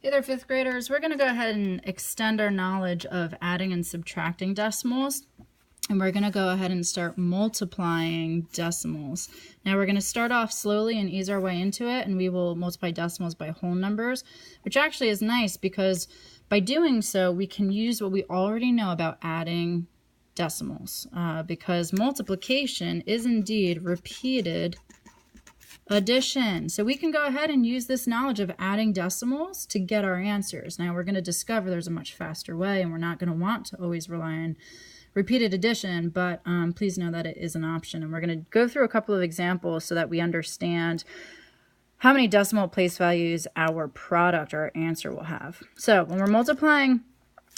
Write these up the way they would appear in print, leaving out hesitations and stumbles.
Hey there, fifth graders. We're going to go ahead and extend our knowledge of adding and subtracting decimals. And we're going to go ahead and start multiplying decimals. Now we're going to start off slowly and ease our way into it, and we will multiply decimals by whole numbers, which actually is nice because by doing so, we can use what we already know about adding decimals, because multiplication is indeed repeated addition. So we can go ahead and use this knowledge of adding decimals to get our answers. Now we're going to discover there's a much faster way, and we're not going to want to always rely on repeated addition, but please know that it is an option. And we're going to go through a couple of examples so that we understand how many decimal place values our product or our answer will have. So when we're multiplying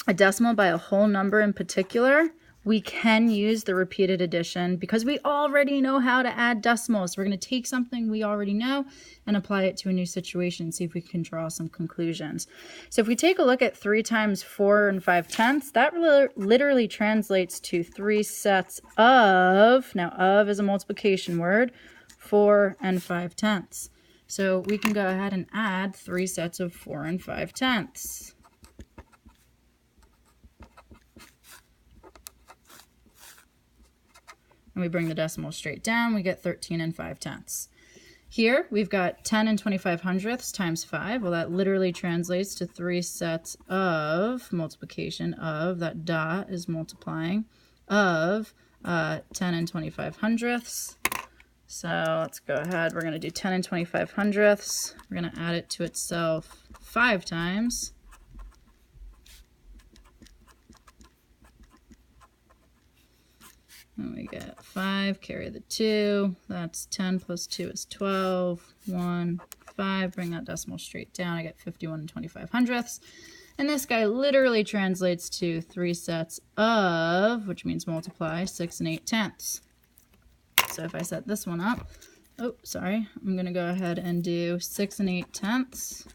a decimal by a whole number in particular, we can use the repeated addition because we already know how to add decimals. We're going to take something we already know and apply it to a new situation and see if we can draw some conclusions. So if we take a look at 3 times 4 and 5/10, that literally translates to 3 sets of, now of is a multiplication word, 4 and 5/10. So we can go ahead and add 3 sets of 4 and 5/10. And we bring the decimal straight down, we get 13 and 5/10. Here we've got 10 and 25 hundredths times 5. Well, that literally translates to 3 sets of multiplication of, that dot is multiplying, of 10 and 25 hundredths. So let's go ahead, we're going to do 10 and 25 hundredths. We're going to add it to itself 5 times. And we get 5, carry the 2, that's 10 plus 2 is 12, 1, 5, bring that decimal straight down, I get 51 and 25 hundredths. And this guy literally translates to 3 sets of, which means multiply, 6 and 8/10. So if I set this one up, oh, sorry, I'm going to go ahead and do 6 and 8/10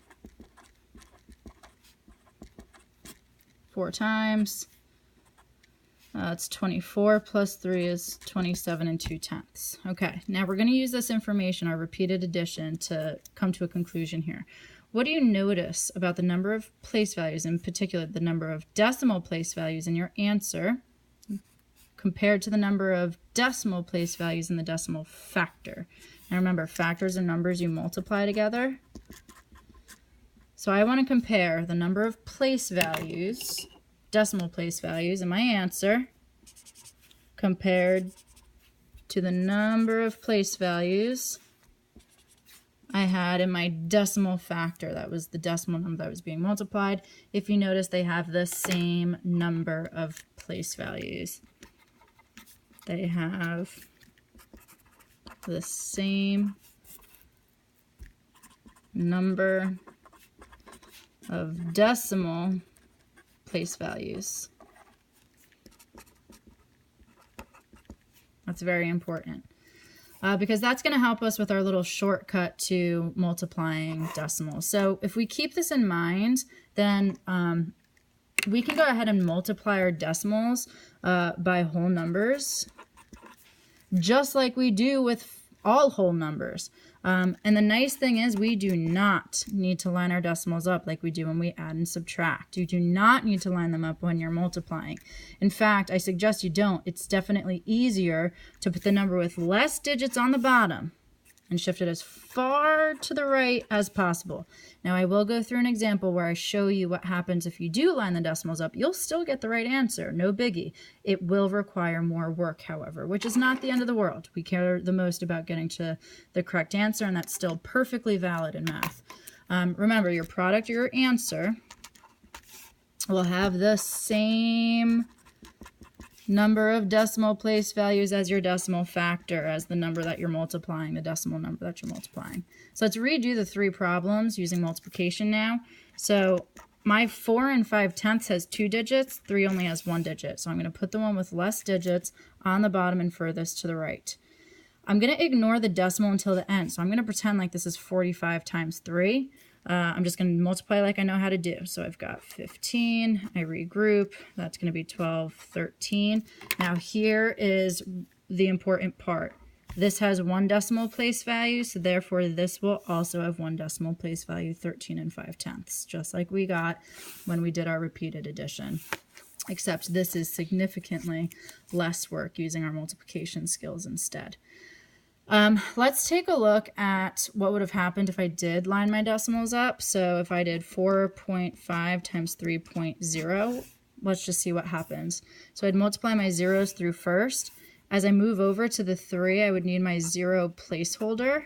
4 times. It's 24 plus 3 is 27 and 2/10. Okay, now we're going to use this information, our repeated addition, to come to a conclusion here. What do you notice about the number of place values, in particular the number of decimal place values in your answer, compared to the number of decimal place values in the decimal factor? Now remember, factors are numbers you multiply together. So I want to compare the number of place values, decimal place values, in my answer compared to the number of place values I had in my decimal factor. That was the decimal number that was being multiplied. If you notice, they have the same number of place values. They have the same number of decimal place values. That's very important because that's going to help us with our little shortcut to multiplying decimals. So if we keep this in mind, then we can go ahead and multiply our decimals by whole numbers, just like we do with all whole numbers. And the nice thing is we do not need to line our decimals up like we do when we add and subtract. You do not need to line them up when you're multiplying. In fact, I suggest you don't. It's definitely easier to put the number with less digits on the bottom and shift it as far to the right as possible. Now I will go through an example where I show you what happens if you do line the decimals up. You'll still get the right answer, no biggie. It will require more work, however, which is not the end of the world. We care the most about getting to the correct answer, and that's still perfectly valid in math. Remember, your product or your answer will have the same number of decimal place values as your decimal factor, as the number that you're multiplying, the decimal number that you're multiplying. So let's redo the 3 problems using multiplication now. So my 4 and 5/10 has 2 digits, 3 only has 1 digit. So I'm going to put the one with less digits on the bottom and furthest to the right. I'm going to ignore the decimal until the end. So I'm going to pretend like this is 45 times 3. I'm just going to multiply like I know how to do. So I've got 15, I regroup, that's going to be 12, 13. Now here is the important part. This has 1 decimal place value, so therefore this will also have 1 decimal place value, 13 5/10, just like we got when we did our repeated addition. Except this is significantly less work using our multiplication skills instead. Let's take a look at what would have happened if I did line my decimals up. So if I did 4.5 times 3.0, let's just see what happens. So I'd multiply my zeros through first. As I move over to the 3, I would need my 0 placeholder.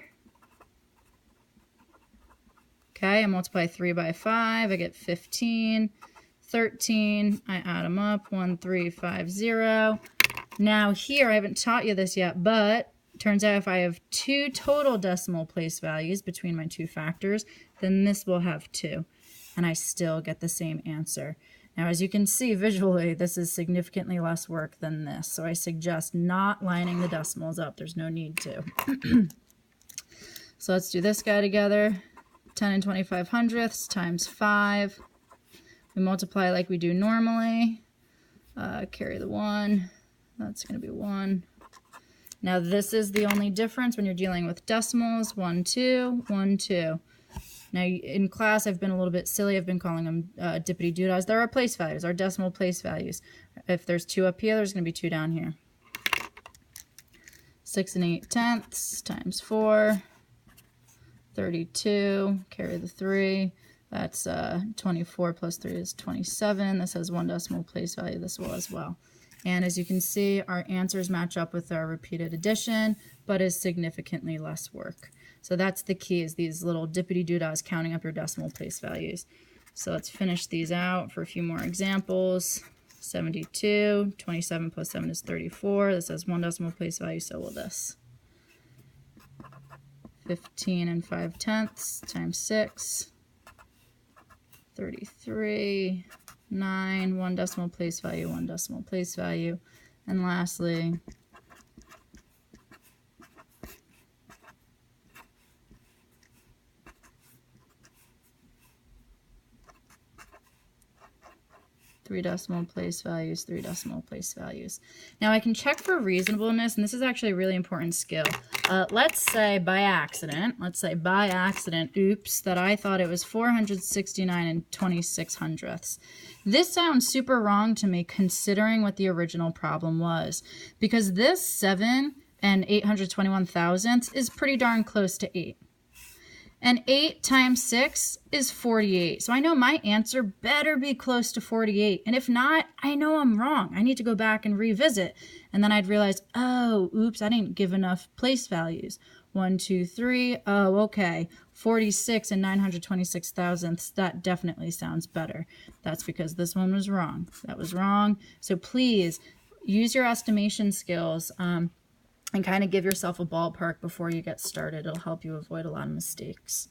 Okay, I multiply 3 by 5, I get 15. 13, I add them up, 1, 3, 5, 0. Now here, I haven't taught you this yet, but it turns out if I have 2 total decimal place values between my 2 factors, then this will have 2, and I still get the same answer. Now, as you can see visually, this is significantly less work than this, so I suggest not lining the decimals up. There's no need to. So let's do this guy together. 10 and 25 hundredths times 5. We multiply like we do normally. Carry the 1. That's going to be 1. Now this is the only difference when you're dealing with decimals. 1, 2, 1, 2. Now in class I've been a little bit silly. I've been calling them dippity-doodahs. There are place values, our decimal place values. If there's 2 up here, there's going to be 2 down here. 6 and 8/10 times 4. 32. Carry the 3. That's 24 plus 3 is 27. This has 1 decimal place value. This will as well. And as you can see, our answers match up with our repeated addition, but is significantly less work. So that's the key, is these little dippity-doodahs counting up your decimal place values. So let's finish these out for a few more examples. 72, 27 plus 7 is 34. This has 1 decimal place value, so will this. 15 and 5/10 times 6. 33, 9, 1 decimal place value, 1 decimal place value. And lastly, 3 decimal place values, 3 decimal place values. Now I can check for reasonableness, and this is actually a really important skill. Let's say by accident, oops, that I thought it was 469 and 26 hundredths. This sounds super wrong to me considering what the original problem was, because this 7 and 821 thousandths is pretty darn close to 8. And 8 times 6 is 48. So I know my answer better be close to 48. And if not, I know I'm wrong. I need to go back and revisit. And then I'd realize, oh, oops, I didn't give enough place values. 1, 2, 3. Oh, okay. 46 and 926 thousandths. That definitely sounds better. That's because this one was wrong. That was wrong. So please use your estimation skills and kind of give yourself a ballpark before you get started. It'll help you avoid a lot of mistakes.